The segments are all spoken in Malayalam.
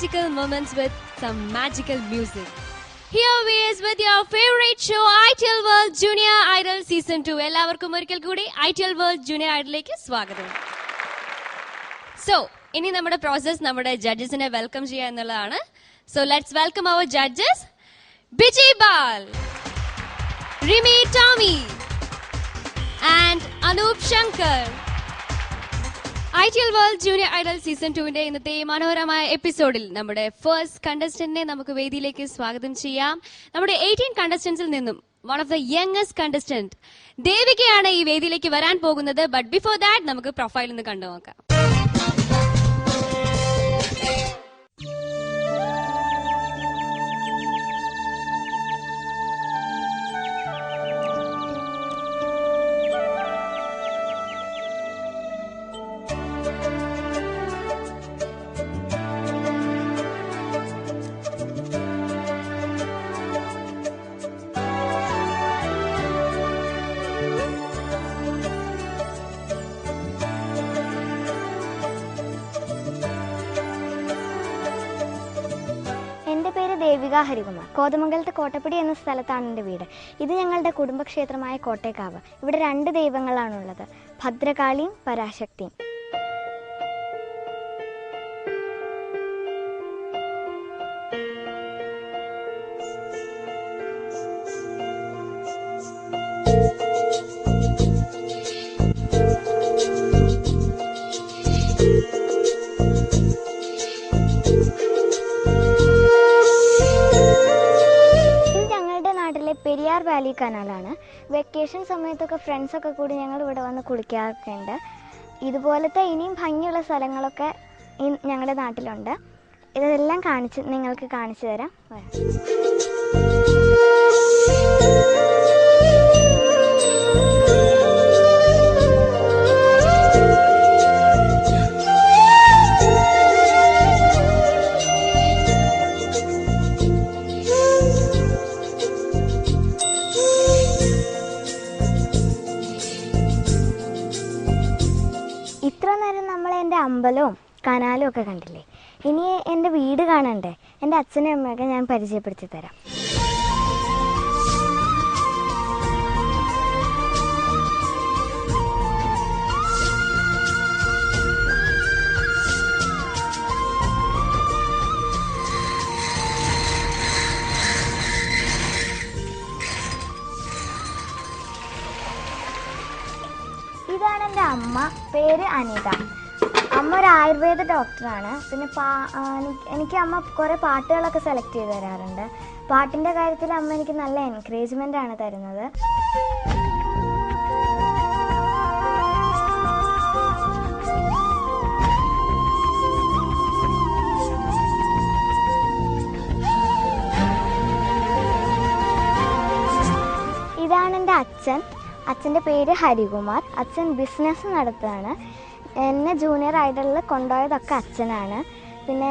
magical moments with some magical music. Here we is with your favorite show ITL World Junior Idol Season 2. എല്ലാവർക്കും ഒരിക്കൽ കൂടി ITL World Junior Idolലേക്ക് സ്വാഗതം. So, ഇനി നമ്മുടെ പ്രോസസ് നമ്മുടെ ജഡ്ജസിനെ വെൽക്കം ചെയ്യുക എന്നുള്ളതാണ്. So, let's welcome our judges. Biji Bal, Rimi Tommy, and Anup Shankar. ITL World Junior Idol Season 2 ഇന്നത്തെ മനോഹരമായ എപ്പിസോഡിൽ നമ്മുടെ ഫസ്റ്റ് കണ്ടസ്റ്റന്റിനെ നമുക്ക് വേദിയിലേക്ക് സ്വാഗതം ചെയ്യാം. നമ്മുടെ 18 കണ്ടസ്റ്റന്റ്സിൽ നിന്നും one of the youngest contestant ദേവികയാണ് ഈ വേദിയിലേക്ക് വരാൻ പോകുന്നത്. ബട്ട് ബിഫോർ ദാറ്റ് നമുക്ക് പ്രൊഫൈൽ ഒന്ന് കണ്ടു നോക്കാം. ദേവിക ഹരികുമാർ. കോതമംഗലത്ത് കോട്ടപ്പടി എന്ന സ്ഥലത്താണ് എൻ്റെ വീട്. ഇത് ഞങ്ങളുടെ കുടുംബക്ഷേത്രമായ കോട്ടേക്കാവ്. ഇവിടെ 2 ദൈവങ്ങളാണുള്ളത്, ഭദ്രകാളിയും പരാശക്തിയും. പെരിയാർ വാലി കനാലാണ്. വെക്കേഷൻ സമയത്തൊക്കെ ഫ്രണ്ട്സൊക്കെ കൂടി ഞങ്ങൾ ഇവിടെ വന്ന് കുളിക്കാറൊക്കെ ഉണ്ട്. ഇതുപോലത്തെ ഇനിയും ഭംഗിയുള്ള സ്ഥലങ്ങളൊക്കെ ഞങ്ങളുടെ നാട്ടിലുണ്ട്. ഇതെല്ലാം നിങ്ങൾക്ക് കാണിച്ചു തരാം. ഇത്ര നേരം നമ്മൾ എൻ്റെ അമ്പലവും കനാലും ഒക്കെ കണ്ടില്ലേ. ഇനി എൻ്റെ വീട് കാണണ്ടേ. എൻ്റെ അച്ഛനും അമ്മയൊക്കെ ഞാൻ പരിചയപ്പെടുത്തി തരാം. ഇതാണ് എൻ്റെ അമ്മ, പേര് അനിത. അമ്മ ഒരു ആയുർവേദ ഡോക്ടറാണ്. പിന്നെ എനിക്ക് അമ്മ കുറേ പാട്ടുകളൊക്കെ സെലക്ട് ചെയ്ത് തരാറുണ്ട്. പാട്ടിൻ്റെ കാര്യത്തിൽ അമ്മ എനിക്ക് നല്ല എൻകറേജ്മെൻ്റ് ആണ് തരുന്നത്. ഇതാണ് എൻ്റെ അച്ഛൻ. അച്ഛൻ്റെ പേര് ഹരികുമാർ. അച്ഛൻ ബിസിനസ് നടത്തുകയാണ്. എന്നെ ജൂനിയർ ഐഡലിൽ കൊണ്ടുപോയതൊക്കെ അച്ഛനാണ്. പിന്നെ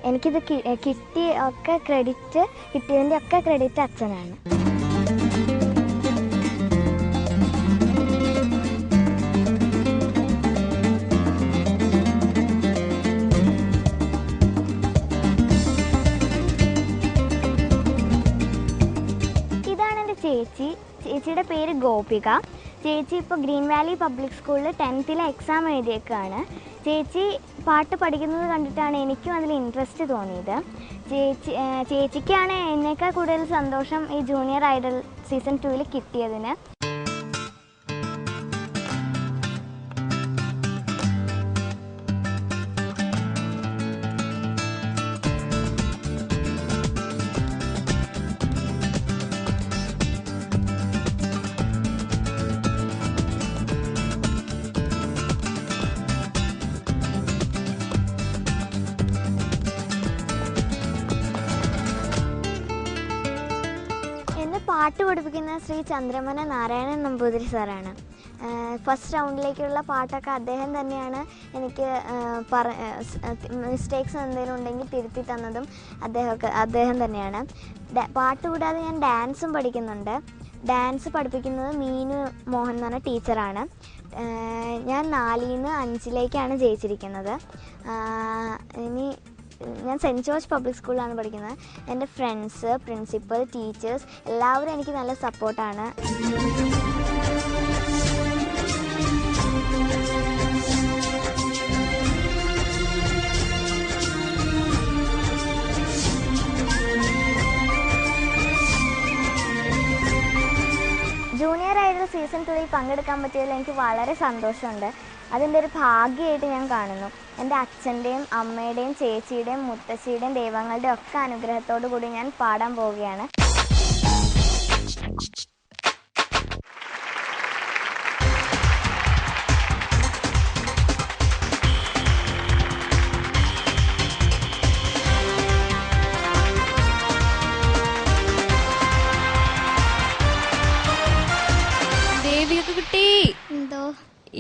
എനിക്കിത് കിട്ടിയതിൻ്റെ ഒക്കെ ക്രെഡിറ്റ് അച്ഛനാണ്. ഇതാണ് എൻ്റെ ചേച്ചി. ചേച്ചിയുടെ പേര് ഗോപിക. ചേച്ചി ഇപ്പോൾ ഗ്രീൻ വാലി പബ്ലിക് സ്കൂളിൽ 10th എക്സാം എഴുതിയേക്കാണ്. ചേച്ചി പാട്ട് പഠിക്കുന്നത് കണ്ടിട്ടാണ് എനിക്കും അതിൽ ഇൻട്രസ്റ്റ് തോന്നിയത്. ചേച്ചിക്കാണ് എന്നേക്കാൾ കൂടുതൽ സന്തോഷം ഈ ജൂനിയർ ഐഡൽ സീസൺ 2 കിട്ടിയതിന്. പാട്ട് പഠിപ്പിക്കുന്ന ശ്രീ ചന്ദ്രമന നാരായണൻ നമ്പൂതിരി സാറാണ്. ഫസ്റ്റ് റൗണ്ടിലേക്കുള്ള പാട്ടൊക്കെ അദ്ദേഹം തന്നെയാണ് എനിക്ക് മിസ്റ്റേക്സ് എന്തെങ്കിലും ഉണ്ടെങ്കിൽ തിരുത്തി തന്നതും അദ്ദേഹം തന്നെയാണ്. പാട്ട് കൂടാതെ ഞാൻ ഡാൻസും പഠിക്കുന്നുണ്ട്. ഡാൻസ് പഠിപ്പിക്കുന്നത് മീനു മോഹൻ എന്ന് പറഞ്ഞ ടീച്ചറാണ്. ഞാൻ 4-ൽ നിന്ന് 5-ലേക്കാണ് ജയിച്ചിരിക്കുന്നത്. ഇനി ഞാൻ സെൻറ്റ് ജോർജ് പബ്ലിക് സ്കൂളിലാണ് പഠിക്കുന്നത്. എൻ്റെ ഫ്രണ്ട്സ്, പ്രിൻസിപ്പൽ, ടീച്ചേഴ്സ് എല്ലാവരും എനിക്ക് നല്ല സപ്പോർട്ടാണ്. ജൂനിയർ ഐഡൽ സീസൺ 2 പങ്കെടുക്കാൻ പറ്റിയതിൽ എനിക്ക് വളരെ സന്തോഷമുണ്ട്. അതിൻ്റെ ഒരു ഭാഗ്യമായിട്ട് ഞാൻ കാണുന്നു. എൻ്റെ അച്ഛൻ്റെയും അമ്മയുടെയും ചേച്ചിയുടെയും മുത്തശ്ശിയുടെയും ദൈവങ്ങളുടെയും ഒക്കെ അനുഗ്രഹത്തോടു കൂടി ഞാൻ പാടാൻ പോവുകയാണ്.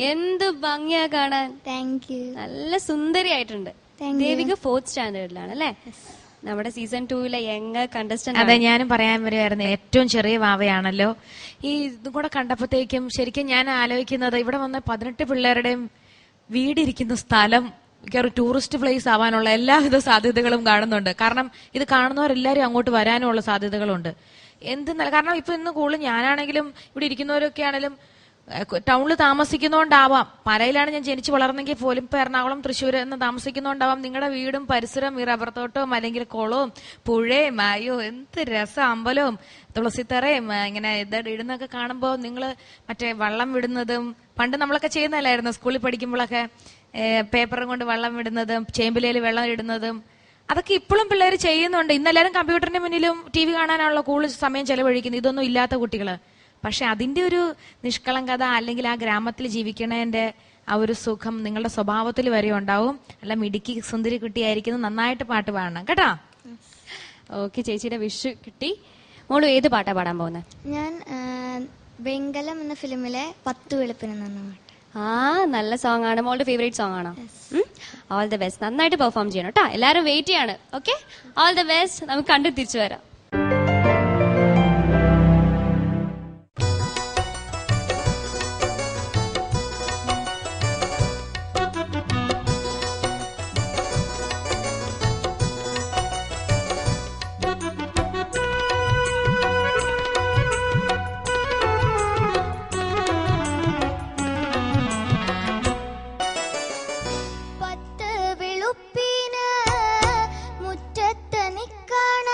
എന്ത് ഭംഗിയാ കാണാൻ. Thank you. നല്ല സുന്ദരിയായിട്ടുണ്ട്. ദേവിക 4th സ്റ്റാൻഡേർഡിലാണ് അല്ലേ? നമ്മുടെ സീസൺ 2 യങ് കണ്ടസ്റ്റന്റ്. അതെ, ഞാനും പറയാൻ വരുമായിരുന്നു. ഏറ്റവും ചെറിയ വാവയാണല്ലോ. ഈ ഇതും കൂടെ കണ്ടപ്പോഴത്തേക്കും ശരിക്കും ഞാൻ ആലോചിക്കുന്നത് ഇവിടെ വന്ന 18 പിള്ളേരുടെയും വീടിരിക്കുന്ന സ്ഥലം ഒരു ടൂറിസ്റ്റ് പ്ലേസ് ആവാനുള്ള എല്ലാവിധ സാധ്യതകളും കാണുന്നുണ്ട്. കാരണം ഇത് കാണുന്നവരെല്ലാരും അങ്ങോട്ട് വരാനുമുള്ള സാധ്യതകളുണ്ട്. കാരണം ഇപ്പൊ ഇന്ന് കൂടുതൽ ഞാനാണെങ്കിലും ഇവിടെ ഇരിക്കുന്നവരൊക്കെ ആണെങ്കിലും ടൗണിൽ താമസിക്കുന്നോണ്ടാവാം, പലയിലാണ് ഞാൻ ജനിച്ചു വളർന്നെങ്കിൽ പോലും ഇപ്പൊ എറണാകുളം, തൃശ്ശൂർ എന്ന് താമസിക്കുന്നോണ്ടാവാം നിങ്ങളുടെ വീടും പരിസരം ഈ റബ്ബർ തോട്ടവും അല്ലെങ്കിൽ കുളവും പുഴയും അയ്യോ എന്ത് രസം, അമ്പലവും തുളസിത്തറയും ഇങ്ങനെ ഇടുന്നൊക്കെ കാണുമ്പോൾ നിങ്ങൾ മറ്റേ വള്ളം വിടുന്നതും പണ്ട് നമ്മളൊക്കെ ചെയ്യുന്നതല്ലായിരുന്നു സ്കൂളിൽ പഠിക്കുമ്പോഴൊക്കെ, പേപ്പറും കൊണ്ട് വള്ളം വിടുന്നതും ചേമ്പിലയിൽ വെള്ളം ഇടുന്നതും അതൊക്കെ ഇപ്പോഴും പിള്ളേർ ചെയ്യുന്നുണ്ട്. ഇന്നെല്ലാവരും കമ്പ്യൂട്ടറിന്റെ മുന്നിലും TV കാണാനുള്ള കൂടുതൽ സമയം ചെലവഴിക്കുന്നു, ഇതൊന്നും ഇല്ലാത്ത കുട്ടികള്. പക്ഷെ അതിന്റെ ഒരു നിഷ്കളങ്കത അല്ലെങ്കിൽ ആ ഗ്രാമത്തിൽ ജീവിക്കണതിന്റെ ആ ഒരു സുഖം നിങ്ങളുടെ സ്വഭാവത്തിൽ വരെ ഉണ്ടാവും. അല്ല മിടുക്കി സുന്ദരി കുട്ടിയായിരിക്കുന്നു, നന്നായിട്ട് പാട്ട് പാടണം കേട്ടോ. ഓക്കെ, ചേച്ചിയുടെ വിഷ് കിട്ടി. മോള് ഏത് പാട്ടാ പാടാൻ പോകുന്നത്? ഞാൻ വെങ്കലം എന്ന ഫിലിമിലെ 10 വെളുപ്പിന് നിന്ന പാട്ട്. നല്ല സോങ് ആണ്. മോളുടെ ഫേവറേറ്റ് സോങ് ആണോ? All the best. നന്നായിട്ട് പെർഫോം ചെയ്യണം കേട്ടോ. എല്ലാരും വെയിറ്റ് ചെയ്യാണ്. Okay, all the best. നമുക്ക് കണ്ടു തിരിച്ചു വരാം. മുറ്റത്ത് നിൽക്കണ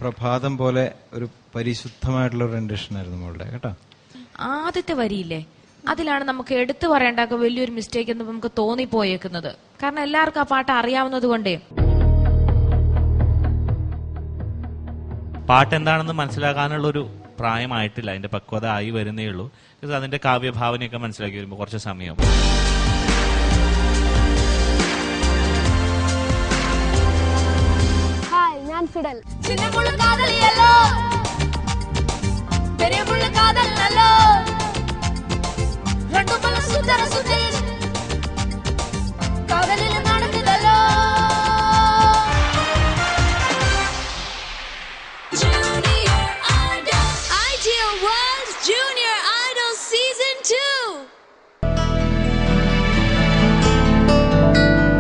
പ്രഭാതം പോലെ ഒരു പരിശുദ്ധമായിട്ടുള്ള റെൻഡിഷൻ ആയിരുന്നു മോളുടെ കേട്ടോ. ആദ്യത്തെ വരിയില്ലേ, അതിലാണ് നമുക്ക് എടുത്തു പറയേണ്ട വലിയൊരു മിസ്റ്റേക്ക് എന്ന് നമുക്ക് തോന്നിപ്പോയേക്കുന്നത്. കാരണം എല്ലാവർക്കും ആ പാട്ട് അറിയാവുന്നത് കൊണ്ടേ. പാട്ട് എന്താണെന്ന് മനസ്സിലാക്കാനുള്ള ഒരു പ്രായമായിട്ടില്ല, അതിന്റെ പക്വത ആയി വരുന്നേ ഉള്ളൂ. അതിന്റെ കാവ്യഭാവനയൊക്കെ മനസ്സിലാക്കി വരുമ്പോൾ കുറച്ച് സമയം. ഹായ്, ഞാൻ Fidel.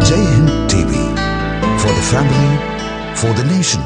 Jai Hind TV, for the family, for the nation.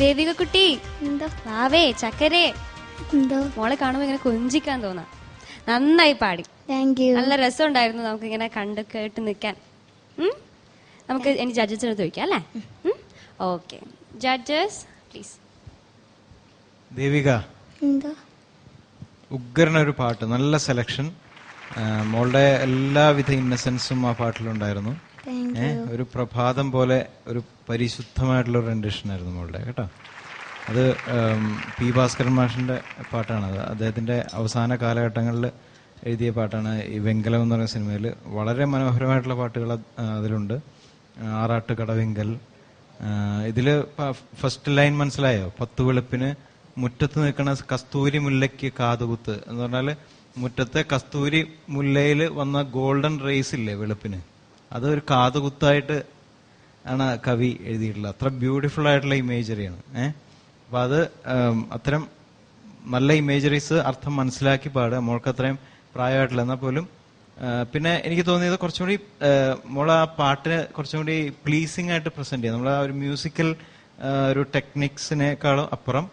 Devika കുട്ടി, എന്തോ വാവേ ചക്കരേ, എന്തോ മോളെ കാണുമ്പോ ഇങ്ങനെ കൊഞ്ചിക്കാൻ തോന്നാം. നന്നായി പാടി, താങ്ക് യു. നല്ല രസമുണ്ടായിരുന്നു നമുക്ക് ഇങ്ങനെ കണ്ട് കേട്ട് നിൽക്കാൻ. നമുക്ക് ഇനി ജഡ്ജസിന് ചോദിക്കാം അല്ലേ? Okay, judges please. ദേവിക, എന്തോ ഉഗ്രനൊരു പാട്ട്, നല്ല സെലക്ഷൻ. മോളുടെ എല്ലാവിധ ഇന്നസെൻസും ആ പാട്ടിലുണ്ടായിരുന്നു. ഒരു പ്രഭാതം പോലെ ഒരു പരിശുദ്ധമായിട്ടുള്ള റെൻഡിഷൻ ആയിരുന്നു മോളുടെ കേട്ടോ. അത് പി ഭാസ്കരൻ മാഷിന്റെ പാട്ടാണത്. അദ്ദേഹത്തിന്റെ അവസാന കാലഘട്ടങ്ങളിൽ എഴുതിയ പാട്ടാണ്. ഈ വെങ്കലം എന്ന് പറയുന്ന സിനിമയിൽ വളരെ മനോഹരമായിട്ടുള്ള പാട്ടുകൾ അതിലുണ്ട്. ആറാട്ട് കടവെങ്കൽ. ഇതില് ഫസ്റ്റ് ലൈൻ മനസ്സിലായോ? 10 വെളുപ്പിന് മുറ്റത്ത് നിൽക്കുന്ന കസ്തൂരി മുല്ലയ്ക്ക് കാതുകുത്ത് എന്ന് പറഞ്ഞാല് മുറ്റത്തെ കസ്തൂരി മുല്ലയിൽ വന്ന ഗോൾഡൻ റേസ് ഇല്ലേ വെളുപ്പിന്, അത് ഒരു കാതുകുത്തായിട്ട് ആണ് കവി എഴുതിയിട്ടുള്ളത്. അത്ര ബ്യൂട്ടിഫുൾ ആയിട്ടുള്ള ഇമേജറിയാണ്. അപ്പൊ അത് അത്തരം നല്ല ഇമേജറീസ് അർത്ഥം മനസ്സിലാക്കി പാടുക. മോൾക്ക് അത്രയും പ്രായമായിട്ടില്ല എന്നാൽ പോലും. പിന്നെ എനിക്ക് തോന്നിയത് കുറച്ചും കൂടി മോൾ ആ പാട്ടിന് കുറച്ചും കൂടി പ്ലീസിംഗ് ആയിട്ട് പ്രസന്റ് ചെയ്യാം. നമ്മൾ ആ ഒരു മ്യൂസിക്കൽ ഒരു ടെക്നിക്സിനേക്കാളും അപ്പുറം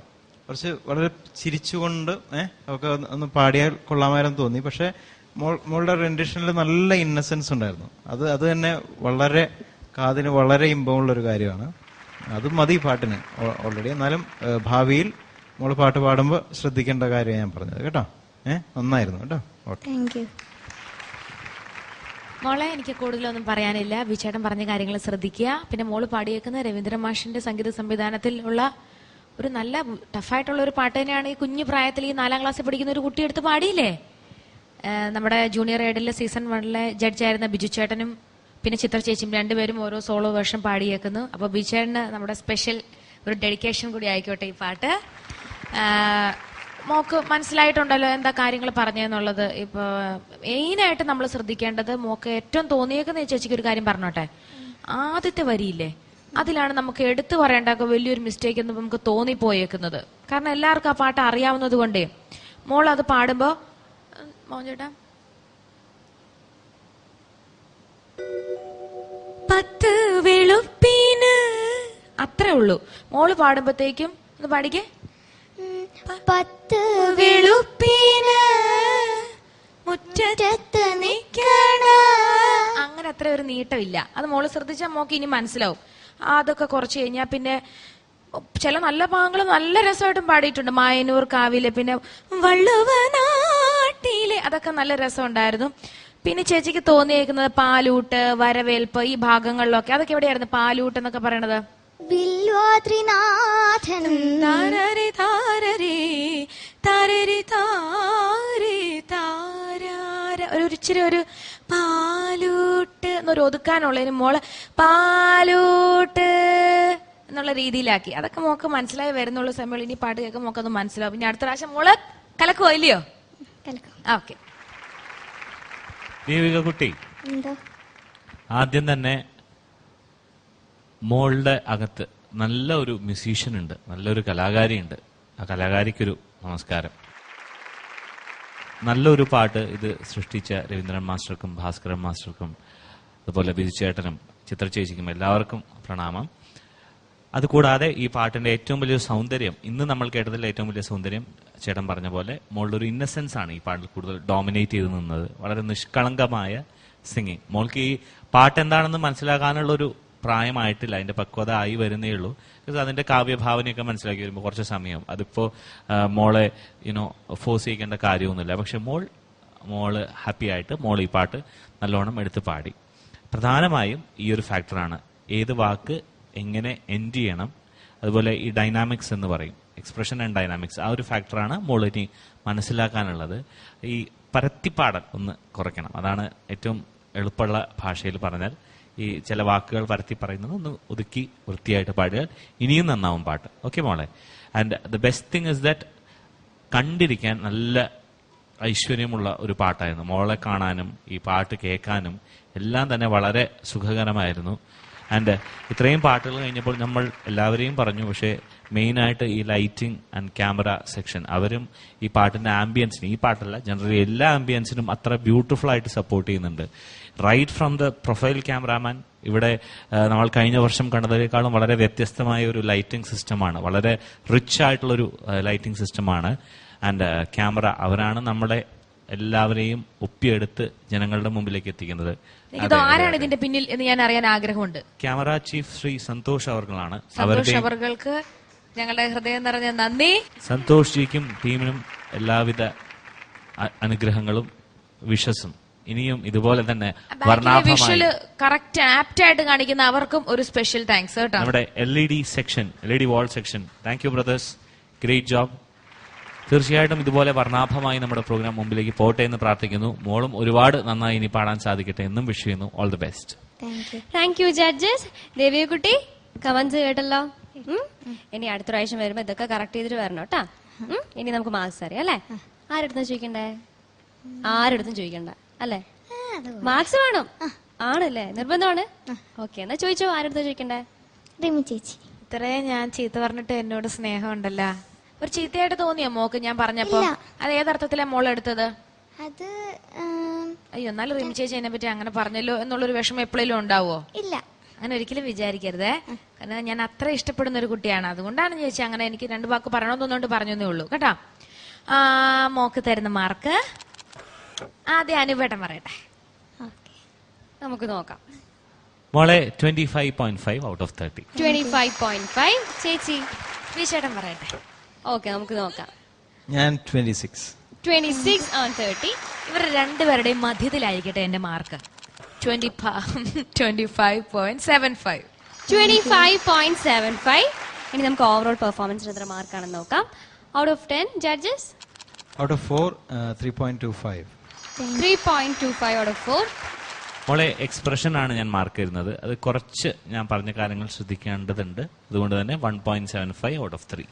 കുറച്ച് വളരെ ചിരിച്ചുകൊണ്ട് ഒക്കെ ഒന്ന് പാടിയാൽ കൊള്ളാമായിരുന്നു തോന്നി. പക്ഷെ മോളുടെ റെൻഡിഷനിൽ നല്ല ഇന്നസെൻസ് ഉണ്ടായിരുന്നു. അത് തന്നെ വളരെ കാതിന് വളരെ ഇമ്പമുള്ള ഒരു കാര്യമാണ്. അത് മതി പാട്ടിന് ഓൾറെഡി. എന്നാലും ഭാവിയിൽ മോള് പാട്ട് പാടുമ്പോൾ ശ്രദ്ധിക്കേണ്ട കാര്യം ഞാൻ പറഞ്ഞത് കേട്ടോ. നന്നായിരുന്നു കേട്ടോ. Thank you. മോളെ, എനിക്ക് കൂടുതലൊന്നും പറയാനില്ല. ബിചേട്ടൻ പറഞ്ഞ കാര്യങ്ങൾ ശ്രദ്ധിക്കുക. പിന്നെ മോള് പാടിയേക്കുന്ന രവീന്ദ്ര മാഷിന്റെ സംഗീത സംവിധാനത്തിൽ ഉള്ള ഒരു നല്ല ടഫായിട്ടുള്ള ഒരു പാട്ട് തന്നെയാണ്. ഈ കുഞ്ഞു പ്രായത്തിൽ ഈ 4ാം ക്ലാസ്സിൽ പഠിക്കുന്ന ഒരു കുട്ടി എടുത്ത് പാടിയില്ലേ? നമ്മുടെ ജൂനിയർ ഐഡലിലെ സീസൺ 1 ജഡ്ജായിരുന്ന ബിജു ചേട്ടനും പിന്നെ ചിത്ര ചേച്ചിയും രണ്ടുപേരും ഓരോ സോളോ വേർഷൻ പാടിയേക്കുന്നു. അപ്പോൾ ബിചേട്ടന് നമ്മുടെ സ്പെഷ്യൽ ഒരു ഡെഡിക്കേഷൻ കൂടി ആയിക്കോട്ടെ ഈ പാട്ട്. മോക്ക് മനസ്സിലായിട്ടുണ്ടല്ലോ എന്താ കാര്യങ്ങൾ പറഞ്ഞെന്നുള്ളത്. ഇപ്പൊ മെയിനായിട്ട് നമ്മൾ ശ്രദ്ധിക്കേണ്ടത്, മോക്ക് ഏറ്റവും തോന്നിയേക്കുന്ന ചേച്ചിക്ക് ഒരു കാര്യം പറഞ്ഞോട്ടെ. ആദ്യത്തെ വരിയില്ലേ, അതിലാണ് നമുക്ക് എടുത്തു പറയേണ്ട വലിയൊരു മിസ്റ്റേക്ക് എന്ന് നമുക്ക് തോന്നിപ്പോയേക്കുന്നത്. കാരണം എല്ലാവർക്കും ആ പാട്ട് അറിയാവുന്നത് കൊണ്ടേ. മോൾ അത് പാടുമ്പോ മോഞ്ചേട്ടാ 10 വെളുപ്പിന് അത്രേ ഉള്ളൂ. മോള് പാടുമ്പോഴത്തേക്കും ഒന്ന് പാടിക്കേ. 10 വെളുപ്പിന് മുറ്റത്ത് നിൽക്കണ, അങ്ങനെ അത്ര ഒരു നീട്ടമില്ല. അത് മോള് ശ്രദ്ധിച്ചാൽ മോക്ക് ഇനി മനസ്സിലാവും. അതൊക്കെ കുറച്ച് കഴിഞ്ഞാൽ പിന്നെ ചില നല്ല ഭാഗങ്ങൾ നല്ല രസമായിട്ടും പാടിയിട്ടുണ്ട്. മായനൂർ കാവിലെ, പിന്നെ വള്ളുവനാട്ടിലെ, അതൊക്കെ നല്ല രസമുണ്ടായിരുന്നു. പിന്നെ ചേച്ചിക്ക് തോന്നിയേക്കുന്നത് പാലൂട്ട്, വരവേൽപ്പ്, ഈ ഭാഗങ്ങളിലൊക്കെ അതൊക്കെ എവിടെയായിരുന്നു പാലൂട്ട് എന്നൊക്കെ പറയണത്? വില്വാദ്രിനാഥനും താരരി താരരി താരരി താരി താരാര, ഒരു ഇച്ചിരി ഒരു പാലൂട്ട് എന്നൊരു ഒതുക്കാനുള്ളതിന് മോള് പാലൂട്ട് എന്നുള്ള രീതിയിലാക്കി. അതൊക്കെ മോക്ക് മനസ്സിലായി വരുന്നുള്ള സമയം ഇനി പാട്ട് കേൾക്കാൻ മോക്കത് മനസ്സിലാവും. പിന്നെ അടുത്ത പ്രാവശ്യം മോള് കലക്കുവോ ഇല്ലയോ? ഓക്കെ. ദേവിക കുട്ടി, ആദ്യം തന്നെ മോളുടെ അകത്ത് നല്ല ഒരു മ്യൂസീഷ്യൻ ഉണ്ട്, നല്ലൊരു കലാകാരിയുണ്ട്. ആ കലാകാരിക്കൊരു നമസ്കാരം. നല്ലൊരു പാട്ട് ഇത് സൃഷ്ടിച്ച രവീന്ദ്രൻ മാസ്റ്റർക്കും ഭാസ്കരൻ മാസ്റ്റർക്കും അതുപോലെ ബിജുചേട്ടനും ചിത്രചേച്ചിക്കും എല്ലാവർക്കും പ്രണാമം. അതുകൂടാതെ ഈ പാട്ടിന്റെ ഏറ്റവും വലിയൊരു സൗന്ദര്യം, ഇന്ന് നമ്മൾ കേട്ടതിൽ ഏറ്റവും വലിയ സൗന്ദര്യം ചേട്ടൻ പറഞ്ഞ പോലെ മോളുടെ ഒരു ഇന്നസെൻസ് ആണ് ഈ പാട്ടിൽ കൂടുതൽ ഡോമിനേറ്റ് ചെയ്ത് നിന്നത്. വളരെ നിഷ്കളങ്കമായ സിംഗിങ്. മോൾക്ക് ഈ പാട്ട് എന്താണെന്ന് മനസ്സിലാക്കാനുള്ളൊരു പ്രായമായിട്ടില്ല, അതിന്റെ പക്വത ആയി വരുന്നേ ഉള്ളൂ. അതിന്റെ കാവ്യഭാവനയൊക്കെ മനസ്സിലാക്കി വരുമ്പോൾ കുറച്ച് സമയം, അതിപ്പോ മോളെ ഫോഴ്സ് ചെയ്യേണ്ട കാര്യമൊന്നുമില്ല. പക്ഷെ മോള് ഹാപ്പി ആയിട്ട് മോൾ ഈ പാട്ട് നല്ലോണം എടുത്ത് പാടി. പ്രധാനമായും ഈ ഒരു ഫാക്ടറാണ്, ഏത് വാക്ക് എങ്ങനെ എൻഡ് ചെയ്യണം, അതുപോലെ ഈ ഡൈനാമിക്സ് എന്ന് പറയും, എക്സ്പ്രഷൻ ആൻഡ് ഡൈനാമിക്സ്, ആ ഒരു ഫാക്ടറാണ് മോളിനി മനസ്സിലാക്കാനുള്ളത്. ഈ പരത്തിപ്പാടൽ ഒന്ന് കുറയ്ക്കണം, അതാണ് ഏറ്റവും എളുപ്പമുള്ള ഭാഷയിൽ പറഞ്ഞാൽ. ഈ ചില വാക്കുകൾ പരത്തി പറയുന്നത് ഒന്ന് ഒതുക്കി വൃത്തിയായിട്ട് പാടിയാൽ ഇനിയും നന്നാവും പാട്ട്. ഓക്കെ മോളെ? And the best thing is that കണ്ടിരിക്കാൻ നല്ല ഐശ്വര്യമുള്ള ഒരു പാട്ടായിരുന്നു. മോളെ കാണാനും ഈ പാട്ട് കേൾക്കാനും എല്ലാം തന്നെ വളരെ സുഖകരമായിരുന്നു. ആൻഡ് ഇത്രയും പാട്ടുകൾ കഴിഞ്ഞപ്പോൾ നമ്മൾ എല്ലാവരെയും പറഞ്ഞു, പക്ഷേ മെയിനായിട്ട് ഈ ലൈറ്റിംഗ് ആൻഡ് ക്യാമറ സെക്ഷൻ അവരും ഈ പാട്ടിന്റെ ആംബിയൻസിന്, ഈ പാട്ടല്ല ജനറലി എല്ലാ ആംബിയൻസിനും അത്ര ബ്യൂട്ടിഫുൾ ആയിട്ട് സപ്പോർട്ട് ചെയ്യുന്നുണ്ട്. Right from the profile cameraman, ഇവിടെ നമ്മൾ കഴിഞ്ഞ വർഷം കണ്ടതിനേക്കാളും വളരെ വ്യത്യസ്തമായ ഒരു ലൈറ്റിംഗ് സിസ്റ്റമാണ്, വളരെ റിച്ച് ആയിട്ടുള്ളൊരു ലൈറ്റിംഗ് സിസ്റ്റമാണ്. ആൻഡ് ക്യാമറ, അവരാണ് നമ്മളെ എല്ലാവരെയും ഒപ്പിയെടുത്ത് ജനങ്ങളുടെ മുമ്പിലേക്ക് എത്തിക്കുന്നത്. ആരാണ് ഇതിന്റെ പിന്നിൽ എന്ന് ഞാൻ അറിയാൻ ആഗ്രഹമുണ്ട്. ക്യാമറ ചീഫ് ശ്രീ സന്തോഷ് അവർകളാണ്. അവർക്ക് ഞങ്ങളുടെ ഹൃദയം നിറഞ്ഞ നന്ദി. സന്തോഷ് ജിക്കും ടീമിനും എല്ലാവിധ അനുഗ്രഹങ്ങളും വിഷസും. ഇനിയും ഇതുപോലെ തന്നെ വിഷ്വല് കറക്റ്റ് ആപ്റ്റ് ആയിട്ട് കാണിക്കുന്ന അവർക്കും ഒരു സ്പെഷ്യൽ താങ്ക്സ് കേട്ടോ. നമ്മുടെ LED section, LED wall section, thank you brothers, great job. തീർച്ചയായിട്ടും ഇതുപോലെ വർണ്ണാഭമായി നമ്മുടെ പ്രോഗ്രാം മുമ്പിലേക്ക് പോട്ടെ എന്ന് പ്രാർത്ഥിക്കുന്നു. മോളും ഒരുപാട് നന്നായി ഇനി പാടാൻ സാധിക്കട്ടെ എന്നും വിഷ് ചെയ്യുന്നു. All the best. Thank you judges. ദേവിയക്കുട്ടി കമന്റ്സ് കേട്ടല്ലോ. ഇനി അടുത്ത പ്രാവശ്യം വരുമ്പോ ഇതൊക്കെ കറക്റ്റ് ചെയ്തിട്ട് വരണം കേട്ടാ. ഇനി നമുക്ക് മാർക്സ് അറിയാം അല്ലേ? ആരെടുത്തും ചോദിക്കണ്ടേ? ആരെടുത്തും ചോദിക്കണ്ട അല്ലേ? മാർക്സ് വേണം ആണല്ലേ? നിർബന്ധമാണ്. ഓക്കെ, എന്നാ ചോദിച്ചോ, ആരെടുത്താ ചോദിക്കണ്ടേ? റിമി ചേച്ചി. ഇത്രയും ഞാൻ ചീത്ത പറഞ്ഞിട്ട് എന്നോട് സ്നേഹം ഉണ്ടല്ലോ. ഒരു ചീത്തയായിട്ട് തോന്നിയോ മോക്ക് ഞാൻ പറഞ്ഞപ്പോ? അത് ഏതർത്ഥത്തിലാ മോളെടുത്തത്? അത് അയ്യോ, എന്നാലും റിമി ചേച്ചി എന്നെ പറ്റി അങ്ങനെ പറഞ്ഞല്ലോ എന്നുള്ളൊരു വിഷമം എപ്പോഴേലും ഉണ്ടാവോ? ഇല്ല, അങ്ങനെ ഒരിക്കലും വിചാരിക്കരുതേ. കാരണം ഞാൻ അത്ര ഇഷ്ടപ്പെടുന്ന ഒരു കുട്ടിയാണ്, അതുകൊണ്ടാണ് ചേച്ചി അങ്ങനെ എനിക്ക് 2 വാക്ക് പറയണമെന്ന് തോന്നുകൊണ്ട് പറഞ്ഞേ ഉള്ളൂ കേട്ടാ. മോക്ക് തരുന്ന മാർക്ക് ആദ്യം അനുപേട്ടൻ പറയട്ടെ. നമുക്ക് നോക്കാം. മോളെ 25.5 ഔട്ട് ഓഫ് 30. 25.5. ചേച്ചി വിശേഷം പറയട്ടെ. ഓക്കെ, നമുക്ക് നോക്കാം. ഞാൻ 26. 26 on 30. ഇവർ രണ്ടുപേരുടെയും മധ്യത്തിലായിരിക്കട്ടെ എന്റെ മാർക്ക്. 25.75. 25.75. ഇനി നമുക്ക് ഓവറോൾ പെർഫോമൻസിന് എത്ര മാർക്കാണെന്ന് നോക്കാം. Out of 10 judges? Out of 4 3.25. 3.25 out of 4. മോളെ എക്സ്പ്രഷൻ ആണ് ഞാൻ മാർക്ക് ചെയ്യുന്നത്. അത് കുറച്ച് ഞാൻ പറഞ്ഞ കാര്യങ്ങൾ ശ്രദ്ധിക്കേണ്ടതുണ്ട്. അതുകൊണ്ട് തന്നെ 1.75 ഔട്ട് ഓഫ് 3.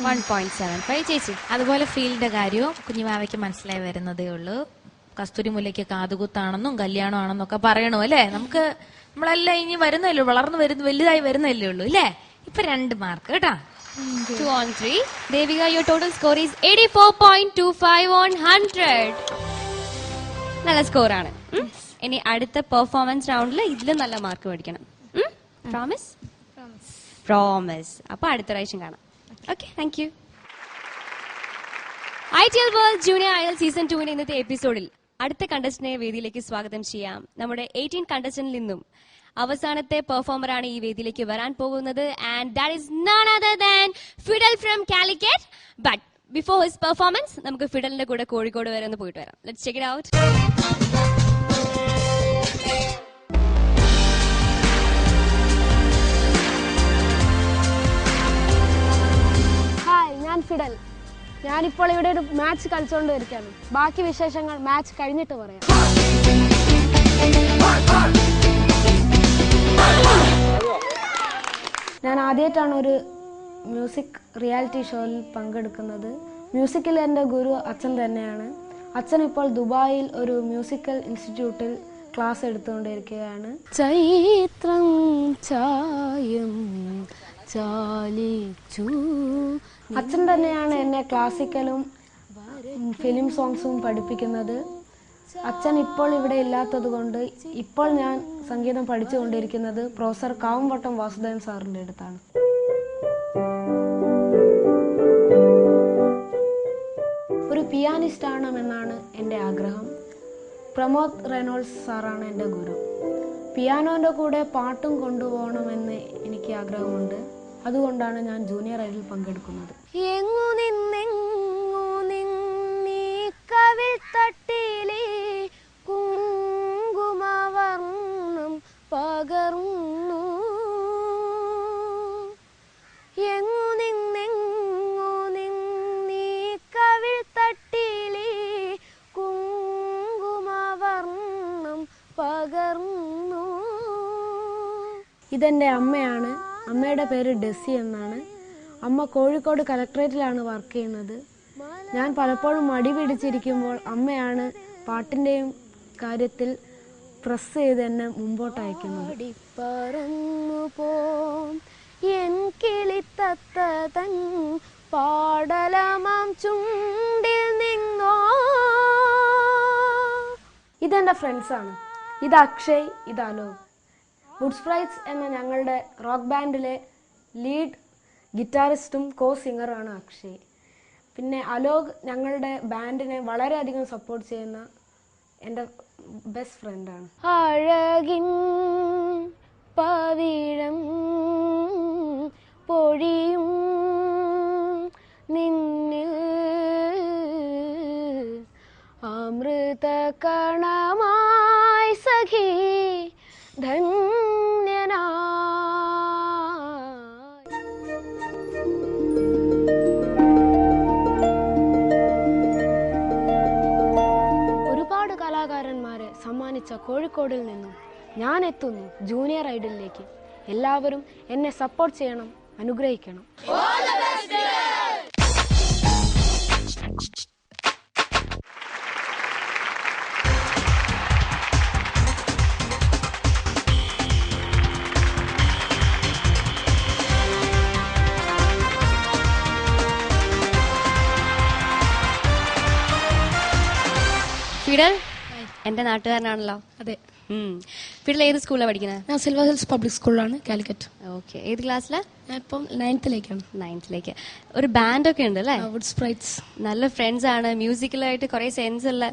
1.75. ചേച്ചി അതുപോലെ ഫീൽഡിന്റെ കാര്യവും കുഞ്ഞുമാവയ്ക്ക് മനസ്സിലായി വരുന്നതേ ഉള്ളൂ. കസ്തൂരി മുല്ലയ്ക്ക് കാതുകുത്താണെന്നും കല്യാണമാണെന്നും ഒക്കെ പറയണു അല്ലേ? നമ്മളെല്ലാം ഇനി വരുന്നല്ലേ, വളർന്നു വരുന്നു, വലുതായി വരുന്നല്ലേ ഉള്ളൂ അല്ലേ? ഇപ്പൊ 2 മാർക്ക് കേട്ടാ. 2 on 3. Devika, your total score is 84.25 on 100. നല്ല സ്കോറാണ്. ഇനി അടുത്ത പെർഫോമൻസ് റൗണ്ടിൽ ഇതിലും നല്ല മാർക്ക് മേടിക്കണം. പ്രോമിസ്? പ്രോമിസ്. അപ്പൊ അടുത്ത പ്രാവശ്യം കാണാം. Okay, thank you. ITL World Junior Idol season 2 ഇന്നത്തെ എപ്പിസോഡിൽ അടുത്ത കണ്ടസ്റ്റന്റിനെ വേദിയിലേക്ക് സ്വാഗതം ചെയ്യാം. നമ്മുടെ 18 കണ്ടസ്റ്റന്റിൽ നിന്നും അവസാനത്തെ പെർഫോമറാണ് ഈ വേദിയിലേക്ക് വരാൻ പോകുന്നത്. And that is none other than Fidel from Calicut. But before his performance നമുക്ക് ഫിഡലിന്റെ കൂടെ കോഴിക്കോട് വരെ ഒന്ന് പോയിട്ട് വരാം. Let's check it out. Hi, ഞാൻ ഫിഡൽ. ഞാനിപ്പോൾ ഇവിടെ ഒരു മാച്ച് കളിച്ചുകൊണ്ട് വരികയാണ്. ബാക്കി വിശേഷങ്ങൾ മാച്ച് കഴിഞ്ഞിട്ട് പറയാം. ഞാൻ ആദ്യമായിട്ടാണ് ഒരു മ്യൂസിക് റിയാലിറ്റി ഷോയിൽ പങ്കെടുക്കുന്നത്. മ്യൂസിക്കിൽ എൻ്റെ ഗുരു അച്ഛൻ തന്നെയാണ്. അച്ഛൻ ഇപ്പോൾ ദുബായിൽ ഒരു മ്യൂസിക്കൽ ഇൻസ്റ്റിറ്റ്യൂട്ടിൽ ക്ലാസ് എടുത്തുകൊണ്ടിരിക്കുകയാണ്. ചൈത്രം ചായം ചാലിച്ചു. അച്ഛൻ തന്നെയാണ് എന്നെ ക്ലാസിക്കലും ഫിലിം സോങ്സും പഠിപ്പിക്കുന്നത്. അച്ഛൻ ഇപ്പോൾ ഇവിടെ ഇല്ലാത്തത് കൊണ്ട് ഇപ്പോൾ ഞാൻ സംഗീതം പഠിച്ചുകൊണ്ടിരിക്കുന്നത് പ്രൊഫസർ കാവുംവട്ടം വാസുദേവൻ സാറിൻ്റെ അടുത്താണ്. ഒരു പിയാനിസ്റ്റ് ആവണമെന്നാണ് എൻ്റെ ആഗ്രഹം. പ്രമോദ് റെനോൾസ് സാറാണ് എൻ്റെ ഗുരു. പിയാനോൻ്റെ കൂടെ പാട്ടും കൊണ്ടുപോകണമെന്ന് എനിക്ക് ആഗ്രഹമുണ്ട്. അതുകൊണ്ടാണ് ഞാൻ ജൂനിയർ ഐഡൽ പങ്കെടുക്കുന്നത്. എങ്ങു നിന്നെങ്ങു നിന്നീ കവിൾ തട്ടിലേ കുങ്കുമവർണ്ണം പകർന്നു. എങ്ങു നിന്നെങ്ങു നിന്നീ കവിൾ തട്ടിലേ കുങ്കുമവർണ്ണം പകർന്നു. ഇതെൻ്റെ അമ്മയാണ്. അമ്മയുടെ പേര് ഡെസി എന്നാണ്. അമ്മ കോഴിക്കോട് കലക്ട്രേറ്റിലാണ് വർക്ക് ചെയ്യുന്നത്. ഞാൻ പലപ്പോഴും മടി പിടിച്ചിരിക്കുമ്പോൾ അമ്മയാണ് പാട്ടിൻ്റെയും കാര്യത്തിൽ പ്രസ് ചെയ്ത് എന്നെ മുമ്പോട്ട് അയക്കുന്നത്. പറന്നു പോം എൻ കിളിത്തത്തൻ പാടലമാം ചുണ്ടിൽ നിന്നോ. ഇതെൻ്റെ ഫ്രണ്ട്സാണ്. ഇത് അക്ഷയ്, ഇത് അലോക്. വുഡ് സ്പ്രൈറ്റ്സ് എന്ന ഞങ്ങളുടെ റോക്ക് ബാൻഡിലെ ലീഡ് ഗിറ്റാറിസ്റ്റും കോ സിംഗറുമാണ് അക്ഷയ്. പിന്നെ അലോക് ഞങ്ങളുടെ ബാൻഡിനെ വളരെയധികം സപ്പോർട്ട് ചെയ്യുന്ന എൻ്റെ ബെസ്റ്റ് ഫ്രണ്ടാണ്. അഴകിൻ പവിഴം പൊഴിയും നിന്നിൽ അമൃത കണമായി സഖി ധന്യനാ. ഒരുപാട് കലാകാരന്മാരെ സമ്മാനിച്ച കോഴിക്കോടിൽ നിന്നും ഞാൻ എത്തുന്നു ജൂനിയർ ഐഡലിലേക്ക്. എല്ലാവരും എന്നെ സപ്പോർട്ട് ചെയ്യണം, അനുഗ്രഹിക്കണം. ഫിഡൽ എന്റെ നാട്ടുകാരനാണല്ലോ. അതെ, ഫിഡൽ ഏത് സ്കൂളിലാണ് പഠിക്കുന്നത്? ഞാൻ സിൽവർ ഹിൽസ് പബ്ലിക് സ്കൂളിലാണ്, കാലിക്കറ്റ്. ഓക്കെ, ഏത് ക്ലാസ്സിലാ? ഞാൻ ഇപ്പം 9th-ലേക്കാണ്. 9th. ഒരു ബാൻഡൊക്കെ ഉണ്ട് അല്ലേ? Would sprites. നല്ല ഫ്രണ്ട്സ് ആണ്, മ്യൂസിക്കലായിട്ട് കുറെ സെൻസ് ഉള്ള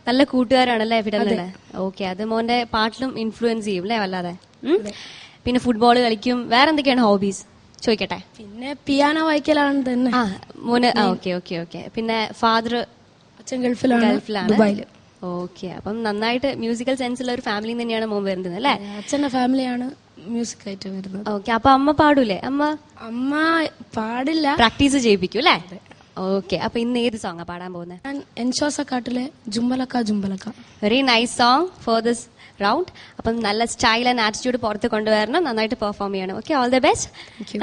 നല്ല കൂട്ടുകാരാണല്ലേ ഫിഡലിന്? ഓക്കെ, അത് മോന്റെ പാട്ടിലും ഇൻഫ്ലുവൻസ് ചെയ്യും അല്ലേ വല്ലാതെ? പിന്നെ ഫുട്ബോൾ കളിക്കും. വേറെ എന്തൊക്കെയാണ് ഹോബീസ് ചോദിക്കട്ടെ? പിന്നെ പിയാനോ വായിക്കലാണ് തന്നെ. ആ മോന്. Okay okay okay. പിന്നെ ഫാദർ? അച്ഛൻ ഗൾഫിലാണ്, ദുബായില്. ഓക്കെ, അപ്പം നന്നായിട്ട് മ്യൂസിക്കൽ സെൻസ് ഉള്ള ഒരു ഫാമിലി തന്നെയാണ് മോൻ വരുന്നത് അല്ലേ? അച്ഛന്റെ ഫാമിലിയാണ് മ്യൂസിക് ആയിട്ട് വരുന്നത്. ഓക്കെ, അപ്പൊ അമ്മ പാടൂലേ? അമ്മ പാടില്ല, പ്രാക്ടീസ് ചെയ്യിപ്പിക്കും അല്ലേ? ഓക്കെ, അപ്പൊ ഇന്ന് ഏത് സോങ്ങാ പാടാൻ പോകുന്നത്? ഞാൻ എൻഷോസക്കാട്ടിലെ ജുംബലക്ക ജുംബലക്ക. Very nice song for this round. അപ്പം നല്ല സ്റ്റൈൽ ആൻഡ് ആറ്റിറ്റ്യൂഡ് പുറത്ത് കൊണ്ടുവരണം, നന്നായിട്ട് പെർഫോം ചെയ്യണം. Okay, all the best.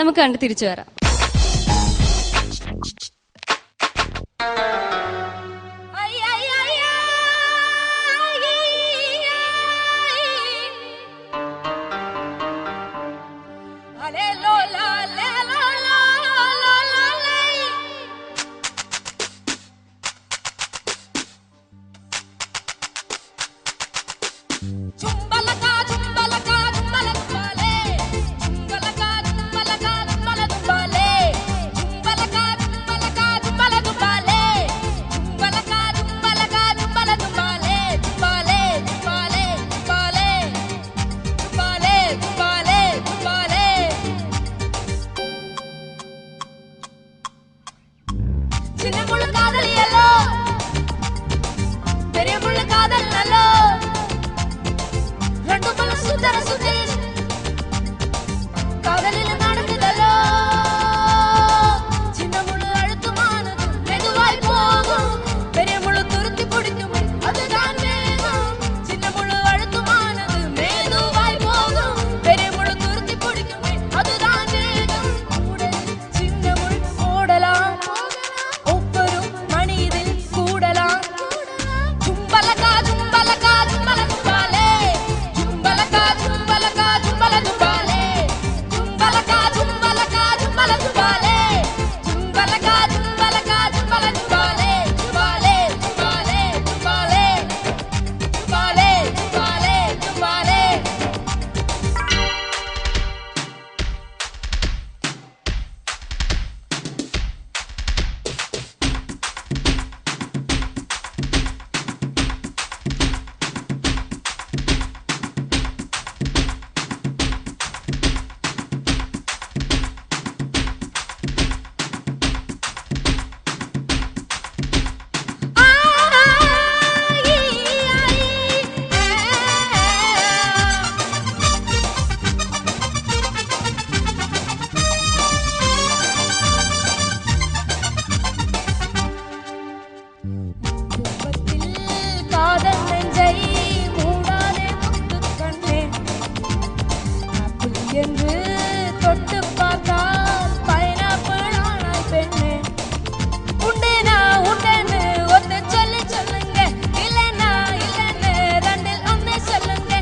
നമുക്ക് കണ്ട് തിരിച്ചു വരാം. Jumbala காதல் நெஞ்சை மூடாதே முத்துக்கண்ணே, ஆப்பிள் என்று தொட்டு பார்த்தால் பைனாப்பிள் ஆனாய் பெண்ணே. உண்டேனா உண்டேன்னு ஒன்னு சொல்லி சொல்லுங்க, இல்லைன்னா இல்லைன்னு ரெண்டில் ஒன்னு சொல்லுங்க.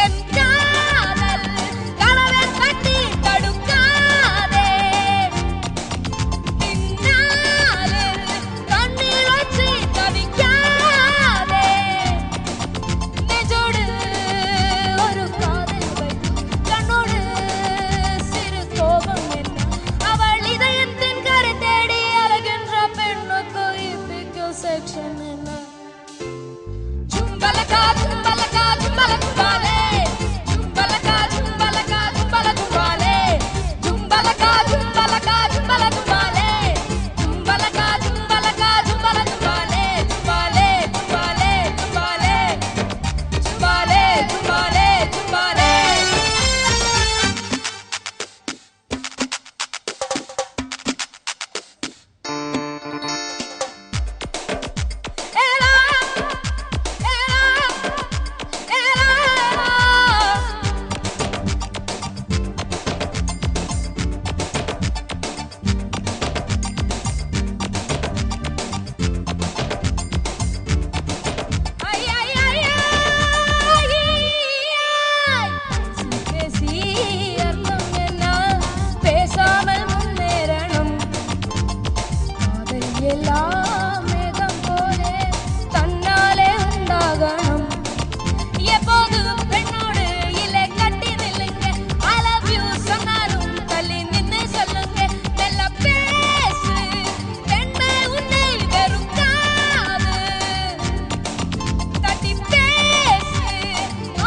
என் காதல் கனவை கட்டி தடுக்காதே, பின்னாலில் கண்ணீர் வச்சு தவிக்காதே. நெஞ்சோடு ஒரு காதல் வைத்து கண்ணோடு சிறு கோபம் என்ன, அவள் இதயத்தின் கரை தேடி அழகின்ற பெண்ணுக்கு இப்பிக்கும் செக்ஷன் என்ன. ஜும்பலகா ஜும்பலகா ஜும்பலகும்பாலே, ஜும்பலகா ஜும்பலகா ஜும்பலகும்பாலே, ஜும்பலகா ஜும்பலகா ஜும்பலகும்பாலே, ஜும்பலகா ஜும்பலகா ஜும்பலகும்பாலே, ஜும்பாலே ஜும்பாலே ஜும்பாலே, ஜும்பாலே ஜும்பாலே ஜும்பாலே. ஏலா ஏலா ஏலா, ஐ ஐ ஐ ஐ, பேசி அர்த்தம் என்ன, பேசாமல் முன்னேறணும். காதல் எல்லாம் மேகம் போலே தன்னாலே உண்டாகணும். எப்போதும் பெண்ணோடு இல்லை கட்டி நில்லுங்க, I love you சொன்னாலும் தள்ளி நின்னு சொல்லுங்க. மெல்ல பேசு பெண்ணே உன்னை வெறுக்காது, தட்டி பேசு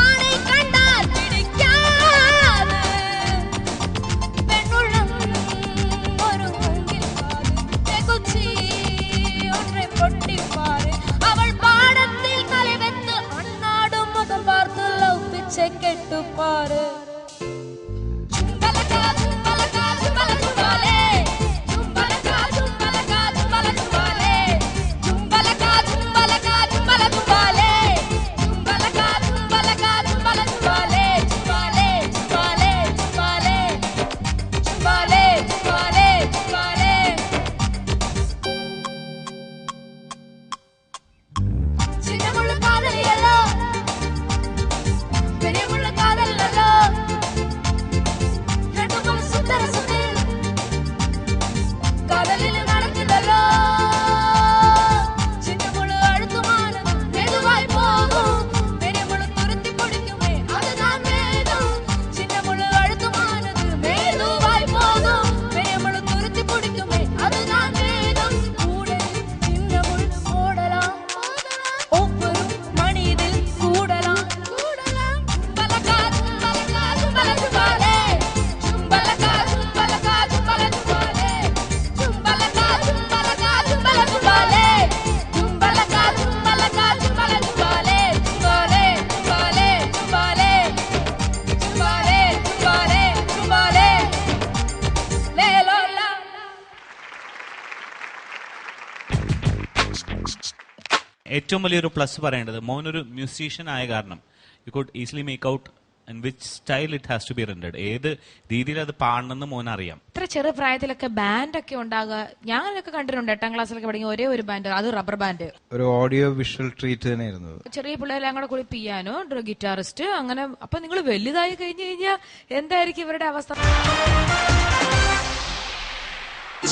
ஆணை கண்டால் பிடிக்காது. பெண்ணுள்ளம் ஒரு மூங்கில் காடு, தெகுச்சி ஒன்றை பொட்டி பாரு. அவள் பாடத்தில் கலை வைத்து அண்ணாடும் முகம் பார்த்து லவ் பிச்சை கெட்டு பாரு. ஜும்பலகா ஜும்பலகா ஜும்பலகும்பாலே, ஜும்பலகா ஜும்பலகா ஜும்பலகும்பாலே, ஜும்பலகா ஜும்பலகா ஜும்பலகும்பாலே, ஜும்பலகா ஜும்பலகா ஜும்பலகும்பாலே, ஜும்பாலே ஜும்பாலே ஜும்பாலே, ஜும்பாலே ஜும்பாலே ஜும்பாலே. சின்ன முள்ளு காதல் எல்லோ, பெரிய முள்ளு காதல் நல்லோ, ரெண்டுக்கும் சுந்தர சுந்தர் காதலில் நடக்குதல்லோ. சின்ன முள்ளு அழுத்தமானது மெதுவாய் போகும், பெரிய முள்ளு துருத்தி பிடிக்குமே அதுதான் வேதம். சின்ன முள்ளு அழுத்தமானது மெதுவாய் போகும், பெரிய முள்ளு துருத்தி பிடிக்குமே அதுதான் வேதம். கூட சின்ன முள்ளு போடலாம், ஒவ்வொரு மனிதில் கூடலாம் கூடலாம். ஜும்பலகா ஜும்பலகா ஜும்பலகும்பாலே, ஜும்பலகா ஜும்பலகா ஜும்பலகும்பாலே, ஜும்பலகா ஜும்பலகா ஜும்பலகும்பாலே, ஜும்பலகா ஜும்பலகா ஜும்பலகும்பாலே, ஜும்பாலே ஜும்பாலே ஜும்பாலே, ஜும்பாலே ஜும்பாலே ஜும்பாலே, லேலோலா. ഏറ്റവും വലിയൊരു പ്ലസ് പറയേണ്ടത് മോനൊരു മ്യൂസീഷ്യൻ ആയ കാരണം you could easily make out in which style it has to be rendered, ഏത് രീതിയിൽ അത് പാടണമെന്ന് മോൻ അറിയാം. ഇത്ര ചെറു പ്രായത്തിലൊക്കെ ബാൻഡൊക്കെ ഉണ്ടാകുക ഞാനൊക്കെ കണ്ടിട്ടുണ്ട്. 8ാം ക്ലാസ്സിലൊക്കെ പഠിക്കുന്ന ഒരേ ഒരു ബാൻഡ്, അത് റബ്ബർ ബാൻഡ്. ഒരു ഓഡിയോ വിഷ്വൽ ട്രീറ്റ് തന്നെയായിരുന്നു. ചെറിയ പിള്ളേരെല്ലാം കൂടെ കൂടി പിയാനോ, ഗിറ്റാറിസ്റ്റ്, അങ്ങനെ. അപ്പൊ നിങ്ങൾ വലുതായി കഴിഞ്ഞു കഴിഞ്ഞാൽ എന്തായിരിക്കും ഇവരുടെ അവസ്ഥ?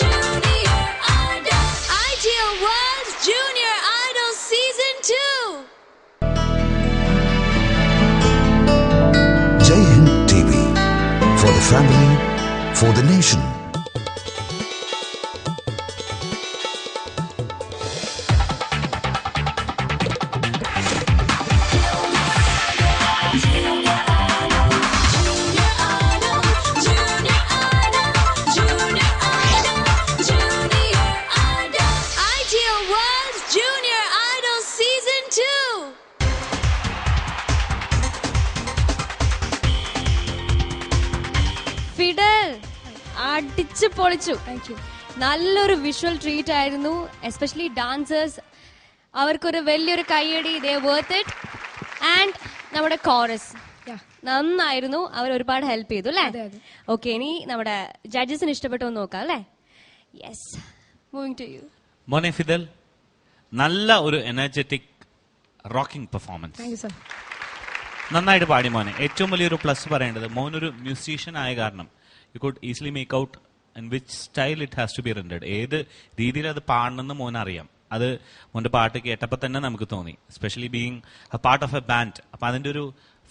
Junior Idol, Ideal World Junior Idol Season 2. Jai Hind TV, for the family, for the nation. Fidel അടിച്ചു പൊളിച്ചു. Thank you. നല്ലൊരു വിഷ്വൽ ട്രീറ്റ് ആയിരുന്നു. എസ്പെഷ്യലി ഡാൻസേഴ്സ്, അവർക്കൊരു വലിയൊരു കൈയടി, ദേ വർത്ത് ഇറ്റ്. ആൻഡ് നമ്മുടെ കോറസ് നന്നായിരുന്നു, അവർ ഒരുപാട് ഹെൽപ്പ് ചെയ്തു അല്ലേ? ഓക്കെ, ഇനി നമ്മുടെ ജഡ്ജസിന് ഇഷ്ടപ്പെട്ടു നോക്കാം അല്ലേ? Yes, moving to you. മോനെ ഫിദൽ, നല്ല ഒരു എനർജറ്റിക് റോക്കിംഗ് പെർഫോമൻസ്, നന്നായിട്ട് പാടി മോനെ. ഏറ്റവും വലിയൊരു പ്ലസ് പറയേണ്ടത്, മോനൊരു മ്യൂസീഷ്യൻ ആയ കാരണം you could easily make out in which style it has to be rendered. ഏത് രീതിയിൽ അത് പാടണമെന്ന് മോൻ അറിയാം. അത് മോന്റെ പാട്ട് കേട്ടപ്പോൾ തന്നെ നമുക്ക് തോന്നി, especially being a part of a band. അപ്പൊ അതിന്റെ ഒരു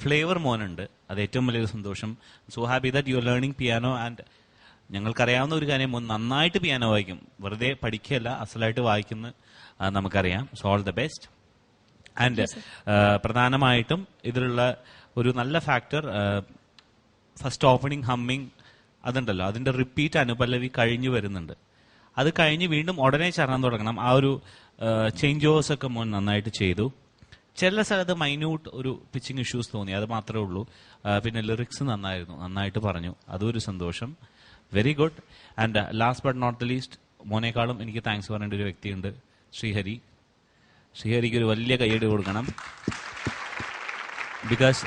ഫ്ലേവർ മോനുണ്ട്, അത് ഏറ്റവും വലിയൊരു സന്തോഷം. So happy that you are learning piano. And ഞങ്ങൾക്കറിയാവുന്ന ഒരു കാര്യം, മോൻ നന്നായിട്ട് പിയാനോ വായിക്കും, വെറുതെ പഠിക്കുകയല്ല, അസലായിട്ട് വായിക്കുന്ന നമുക്കറിയാം. So all the best. And പ്രധാനമായിട്ടും ഇതിലുള്ള ഒരു നല്ല ഫാക്ടർ, ഫസ്റ്റ് ഓപ്പണിംഗ് ഹമ്മിങ് അതുണ്ടല്ലോ, അതിന്റെ റിപ്പീറ്റ് അനുപല്ലവി കഴിഞ്ഞു വരുന്നുണ്ട്. അത് കഴിഞ്ഞ് വീണ്ടും ഉടനെ ചരണം തുടങ്ങണം. ആ ഒരു ചേഞ്ച് ഓവേഴ്സ് ഒക്കെ മോൻ നന്നായിട്ട് ചെയ്തു. ചില സ്ഥലത്ത് മൈന്യൂട്ട് ഒരു പിച്ചിങ് ഇഷ്യൂസ് തോന്നി, അത് മാത്രമേ ഉള്ളൂ. പിന്നെ ലിറിക്സ് നന്നായിരുന്നു, നന്നായിട്ട് പറഞ്ഞു, അതൊരു സന്തോഷം. Very good. And last but not the least, മോനേക്കാളും എനിക്ക് താങ്ക്സ് പറയേണ്ട ഒരു വ്യക്തിയുണ്ട്, ശ്രീഹരി. ശ്രീഹരിക്ക് ഒരു വലിയ കൈയ്യടി കൊടുക്കണം. Because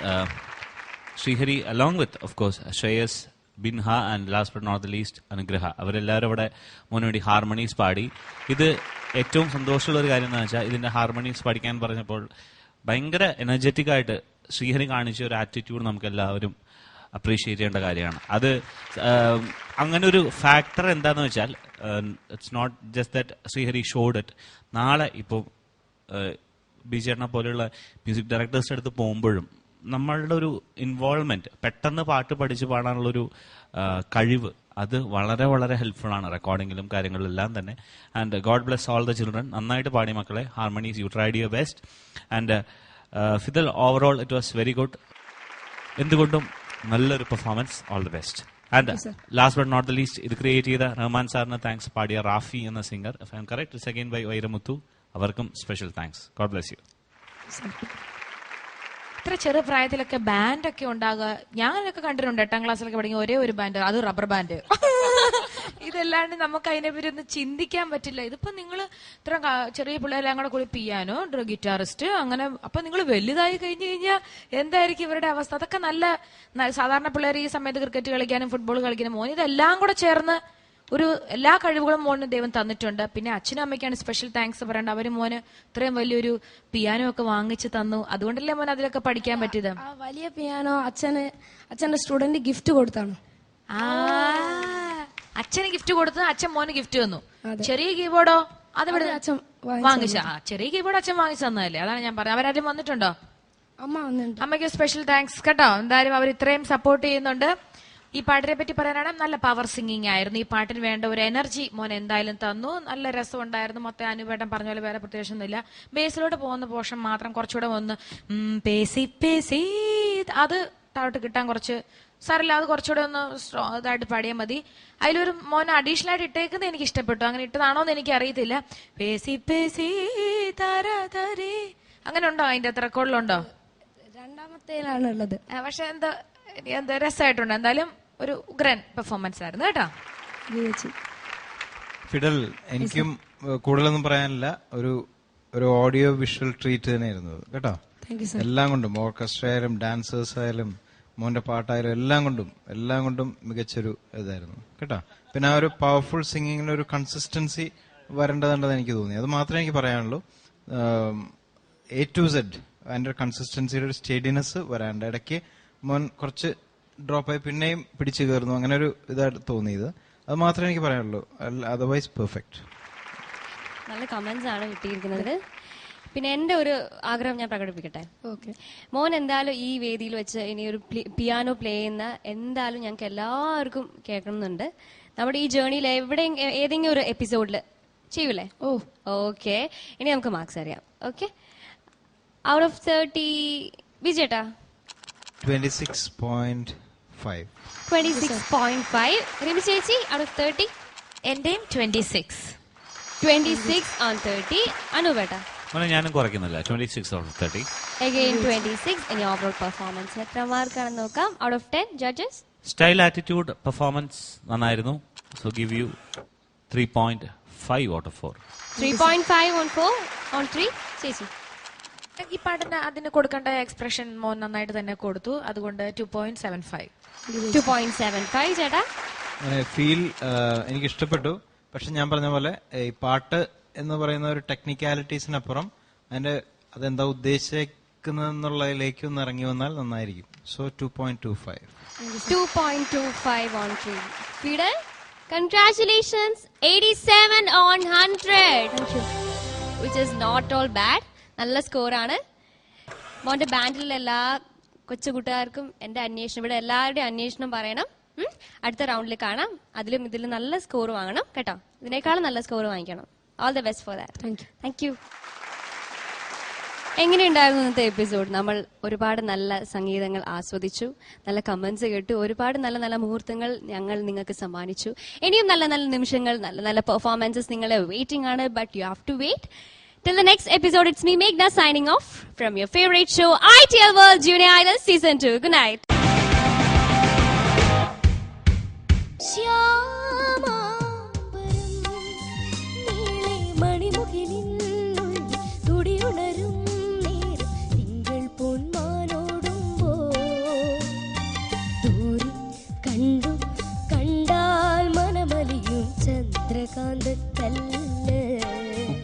Sreehari along with of course Shreyas, Binha and last but not the least Anugraha, അവരെല്ലാവരും അവിടെ മോന് വേണ്ടി ഹാർമണീസ് പാടി. ഇത് ഏറ്റവും സന്തോഷമുള്ള ഒരു കാര്യം എന്ന് വെച്ചാൽ, ഇതിന്റെ ഹാർമണീസ് പഠിക്കാൻ പറഞ്ഞപ്പോൾ ഭയങ്കര എനർജറ്റിക് ആയിട്ട് ശ്രീഹരി കാണിച്ച ഒരു ആറ്റിറ്റ്യൂഡ് നമുക്ക് എല്ലാവരും അപ്രീഷിയേറ്റ് ചെയ്യേണ്ട കാര്യമാണ്. അത് അങ്ങനെ ഒരു ഫാക്ടർ എന്താന്ന് വെച്ചാൽ, it's not just that Sreehari showed it. നാളെ ഇപ്പോൾ ബിജേട്ടനെ പോലെയുള്ള മ്യൂസിക് ഡയറക്ടേഴ്സിന്റെ അടുത്ത് പോകുമ്പോഴും നമ്മളുടെ ഒരു ഇൻവോൾവ്മെന്റ്, പെട്ടെന്ന് പാട്ട് പഠിച്ച് പാടാനുള്ളൊരു കഴിവ്, അത് വളരെ വളരെ ഹെൽപ്ഫുൾ ആണ് റെക്കോർഡിങ്ങിലും കാര്യങ്ങളിലെല്ലാം തന്നെ. And God bless all the children. നന്നായിട്ട് പാടി മക്കളെ, harmonies you tried your best. And Fidal, overall it was very good. എന്തുകൊണ്ടും നല്ലൊരു performance. All the best. And last but not the least, ഇത് ക്രിയേറ്റ് ചെയ്ത റഹ്മാൻ സാറിന് താങ്ക്സ്. പാടിയ റാഫി എന്ന singer, if I'm correct, it's again by Vairamuthu. അവർക്കും special thanks. God bless you. ഇത്ര ചെറു പ്രായത്തിലൊക്കെ ബാൻഡൊക്കെ ഉണ്ടാകുക ഞാനൊക്കെ കണ്ടിട്ടുണ്ട്. 8ാം ക്ലാസ്സിലൊക്കെ പഠിക്കുന്ന ഒരേ ഒരു ബാൻഡ്, അത് റബ്ബർ ബാൻഡ്. ഇതല്ലാണ്ട് നമുക്ക് അതിനെപ്പറ്റി ഒന്നും ചിന്തിക്കാൻ പറ്റില്ല. ഇതിപ്പോ നിങ്ങൾ ഇത്ര ചെറിയ പിള്ളേരെല്ലാം കൂടെ കൂടി പിയാനോ, ഗിറ്റാറിസ്റ്റ്, അങ്ങനെ അപ്പൊ നിങ്ങൾ വലുതായി കഴിഞ്ഞു കഴിഞ്ഞാൽ എന്തായിരിക്കും ഇവരുടെ അവസ്ഥ? അതൊക്കെ നല്ല സാധാരണ പിള്ളേർ ഈ സമയത്ത് ക്രിക്കറ്റ് കളിക്കാനും ഫുട്ബോൾ കളിക്കാനും മോന് ഇതെല്ലാം കൂടെ ചേർന്ന് ഒരു എല്ലാ കഴിവുകളും മോന് ദൈവം തന്നിട്ടുണ്ട്. പിന്നെ അച്ഛനും അമ്മയ്ക്കാണ് സ്പെഷ്യൽ താങ്ക്സ് പറയേണ്ട. അവര് മോന് ഇത്രയും വലിയൊരു പിയാനോ ഒക്കെ വാങ്ങിച്ചു തന്നു. അതുകൊണ്ടല്ലേ മോൻ അതിലൊക്കെ പഠിക്കാൻ പറ്റിയത്. ആ വലിയ പിയാനോ അച്ഛന്റെ സ്റ്റുഡന്റ് ഗിഫ്റ്റ് കൊടുത്താണ്. അച്ഛന് ഗിഫ്റ്റ് കൊടുത്ത് അച്ഛൻ മോന് ഗിഫ്റ്റ് തന്നു. ചെറിയ കീബോർഡോ അത് അച്ഛൻ വാങ്ങിച്ച? ചെറിയ കീബോർഡ് അച്ഛൻ വാങ്ങിച്ചു തന്നതല്ലേ, അതാണ് ഞാൻ പറഞ്ഞത്. അവരാരും വന്നിട്ടുണ്ടോ? അമ്മ വന്നിട്ടുണ്ട്. അമ്മയ്ക്ക് സ്പെഷ്യൽ താങ്ക്സ് കേട്ടോ. എന്തായാലും അവർ ഇത്രയും സപ്പോർട്ട് ചെയ്യുന്നുണ്ട്. ഈ പാട്ടിനെ പറ്റി പറയാനാണെങ്കിൽ നല്ല പവർ സിംഗിങ് ആയിരുന്നു. ഈ പാട്ടിന് വേണ്ട ഒരു എനർജി മോൻ എന്തായാലും തന്നു. നല്ല രസം ഉണ്ടായിരുന്നു. മൊത്തം അനുവേട്ടം പറഞ്ഞ പോലെ വേറെ പ്രത്യേകിച്ചൊന്നുമില്ല. ബേസിലോട്ട് പോകുന്ന പോർഷൻ മാത്രം കുറച്ചുകൂടെ ഒന്ന് പേസി പേസി, അത് താഴോട്ട് കിട്ടാൻ കുറച്ച് സാറില്ല, അത് കുറച്ചുകൂടെ ഒന്ന് ഇതായിട്ട് പാടിയാൽ മതി. അതിലൊരു മോൻ അഡീഷണൽ ആയിട്ട് ഇട്ടേക്കുന്നത് എനിക്ക് ഇഷ്ടപ്പെട്ടു. അങ്ങനെ ഇട്ടതാണോ എന്ന് എനിക്ക് അറിയത്തില്ല. പേസി പേസി തരതരി, അങ്ങനെ ഉണ്ടോ? അതിന്റെ റെക്കോർഡിലുണ്ടോ? രണ്ടാമത്തേലാണ് ഉള്ളത്. പക്ഷെ എന്താ രസമായിട്ടുണ്ട്. എന്തായാലും ഒരു ഉഗ്രൻ പെർഫോമൻസ് ആയിരുന്നു കേട്ടോ. ഫിഡൽ, എനിക്കും കൂടുതലൊന്നും പറയാനില്ല. ഒരു ഓഡിയോ വിഷ്വൽ ട്രീറ്റ് തന്നെയായിരുന്നു കേട്ടോ. എല്ലാം കൊണ്ടും, ഓർക്കസ്ട്ര ആയാലും ഡാൻസേഴ്സ് ആയാലും മോന്റെ പാട്ടായാലും എല്ലാം കൊണ്ടും മികച്ചൊരു ഇതായിരുന്നു കേട്ടോ. പിന്നെ ആ ഒരു പവർഫുൾ സിംഗിങ്ങിന് ഒരു കൺസിസ്റ്റൻസി വരേണ്ടതുണ്ടെന്ന് എനിക്ക് തോന്നി. അത് മാത്രമേ എനിക്ക് പറയാനുള്ളൂ. A to Z അതിന്റെ ഒരു കൺസിസ്റ്റൻസിയുടെ ഒരു സ്റ്റേഡിനെസ് വരാണ്ട്. ഇടയ്ക്ക് മോൻ കുറച്ച് ഡ്രോപ്പായി പിന്നെയും പിടിച്ചു കയറുന്നു, അങ്ങനെ ഒരു ഇതായിട്ട് തോന്നിയത്. അത് മാത്രമേ എനിക്ക് പറയാനുള്ളൂ. Otherwise perfect. നല്ല കമന്റ്സ് ആണ് കിട്ടിയിരിക്കുന്നത്. പിന്നെ എന്റെ ഒരു ആഗ്രഹം ഞാൻ പ്രകടിപ്പിക്കട്ടെ. മോൻ എന്തായാലും ഈ വേദിയിൽ വെച്ച് ഇനി ഒരു പിയാനോ പ്ലേ ചെയ്യുന്ന എന്തായാലും ഞങ്ങൾക്ക് എല്ലാവർക്കും കേൾക്കണമെന്നുണ്ട്. നമ്മുടെ ഈ ജേർണിയിൽ ഏതെങ്കിലും ഒരു എപ്പിസോഡിൽ ചെയ്യൂലേ? ഓക്കെ, ഇനി നമുക്ക് മാർക്സ് അറിയാം. Okay, out of 30 വിജേട്ടാ 26.5. 26.5. റിമി ചേച്ചി ഔട്ട് ഓഫ് 30? എന്റെയും 26. 26 on 30. അനുവേട്ടാ? ഞാനും കുറയ്ക്കുന്നില്ല, 26 out of 30. Again 26. ഇനി ഓവറോൾ പെർഫോമൻസ് എത്ര മാർക്കാണെന്ന് നോക്കാം. Out of 10 judges. Style, attitude, performance നന്നായിരുന്നു. So give you 3.5 out of 4. 3.5 on 4 on 3. ചേച്ചി ഈ പാട്ടിന് അതിന് കൊടുക്കേണ്ട എക്സ്പ്രഷൻ മോൻ നന്നായിട്ട് തന്നെ കൊടുത്തു, അതുകൊണ്ട് 2.75. 2.75. ചേട്ടാ ഫീൽ എനിക്ക് ഇഷ്ടപ്പെട്ടു. പക്ഷെ ഞാൻ പറഞ്ഞ പോലെ ഈ പാട്ട് എന്ന് പറയുന്ന ഒരു ടെക്നിക്കാലിറ്റീസിനപ്പുറം അതെന്താ ഉദ്ദേശിക്കുന്നതെന്നുള്ളതിലേക്ക് ഒന്ന് ഇറങ്ങി വന്നാൽ നന്നായിരിക്കും. So 2.25. 2.25 on 3. Fidel, congratulations, 87 on 100. Which is not all bad. നല്ല സ്കോറാണ്. മോന്റെ ബാൻഡിലുള്ള എല്ലാ കൊച്ചു കൂട്ടുകാർക്കും എന്റെ അന്വേഷണം, ഇവിടെ എല്ലാവരുടെയും അന്വേഷണം പറയണം. അടുത്ത റൗണ്ടിൽ കാണാം. ഇതിലും നല്ല സ്കോർ വാങ്ങണം കേട്ടോ. ഇതിനേക്കാളും നല്ല സ്കോർ വാങ്ങിക്കണം. All the best for that. Thank you. എങ്ങനെയുണ്ടായിരുന്നു ഇന്നത്തെ എപ്പിസോഡ്? നമ്മൾ ഒരുപാട് നല്ല സംഗീതങ്ങൾ ആസ്വദിച്ചു, നല്ല കമന്റ്സ് കേട്ടു, ഒരുപാട് നല്ല നല്ല മുഹൂർത്തങ്ങൾ ഞങ്ങൾ നിങ്ങൾക്ക് സമ്മാനിച്ചു. ഇനിയും നല്ല നല്ല നിമിഷങ്ങൾ, നല്ല നല്ല പെർഫോമൻസസ് നിങ്ങളെ വെയിറ്റിംഗ് ആണ്. But you have to wait. Till the next episode, it's me, Meghna, signing off from your favorite show, ITL World Junior Idol Season 2. Good night.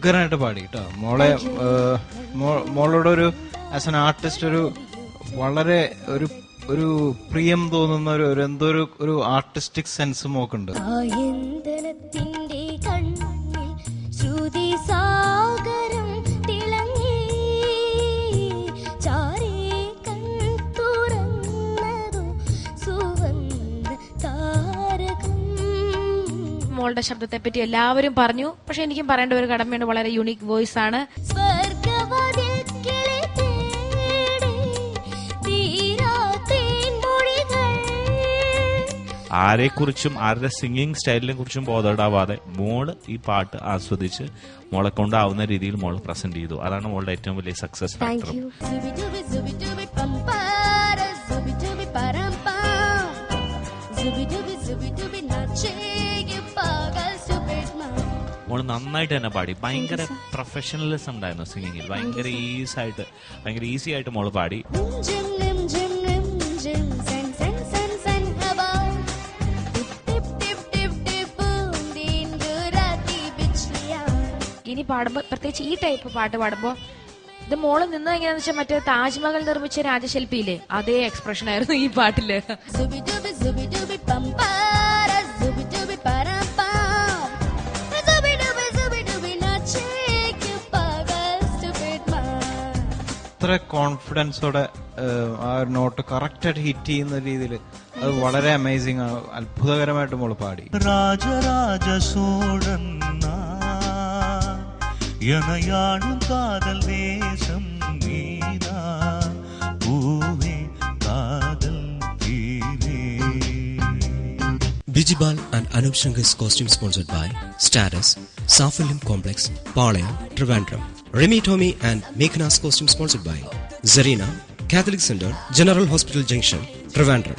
ഉഗ്രനായിട്ട് പാടി കേട്ടോ മോളോട് ഒരു ആസ് എൻ ആർട്ടിസ്റ്റ് ഒരു വളരെ ഒരു പ്രിയം തോന്നുന്ന ഒരു ആർട്ടിസ്റ്റിക് സെൻസ് മോക്കുണ്ട്. മോളുടെ ശബ്ദത്തെ പറ്റി എല്ലാവരും പറഞ്ഞു, പക്ഷെ എനിക്കും പറയേണ്ട ഒരു കടമയുണ്ട്. വളരെ യൂണിക് വോയിസ് ആണ്. ആരെക്കുറിച്ചും ആരുടെ സിംഗിങ് സ്റ്റൈലിനെ കുറിച്ചും ബോധപ്പെടാവാതെ മോള് ഈ പാട്ട് ആസ്വദിച്ച് മോളെ കൊണ്ടാവുന്ന രീതിയിൽ മോള് പ്രസന്റ് ചെയ്തു. അതാണ് മോളുടെ ഏറ്റവും വലിയ സക്സസ് ഫാക്ടർ. മോള് നന്നായിട്ട് തന്നെ പാടി. ഭയങ്കര പ്രൊഫഷണലിസം ഉണ്ടായിരുന്നു സിംഗിങ്ങിൽ. ഭയങ്കര ഈസി ആയിട്ട് മോള് പാടി. ഇനി പാടുമ്പോ, പ്രത്യേകിച്ച് ഈ ടൈപ്പ് പാട്ട് പാടുമ്പോ, ഇത് മോള് നിന്ന് എങ്ങനെയാന്ന് വെച്ചാൽ മറ്റേ താജ്മഹൽ നിർമ്മിച്ച രാജശില്പിയില്ലേ, അതേ എക്സ്പ്രഷൻ ആയിരുന്നു ഈ പാട്ടില്. അത്ര കോൺഫിഡൻസോടെ ആ നോട്ട് കറക്റ്റായിട്ട് ഹിറ്റ് ചെയ്യുന്ന രീതിയിൽ അത് വളരെ അമേസിംഗ് ആണ്. അത്ഭുതകരമായിട്ട് മോള് പാടി. രാജരാജ സോഴൻ യനയാണു കാതൽ ദേശം നീനാ പൂവേ കാതൽ തീരേ. Bijibal and Anup Shankar's costume sponsored by Status, Safalim Complex, Palayam, Trivandrum. Remy Tommy and Meghna's costume sponsored by Zarina, Catholic Center, General Hospital Junction, Trivandrum.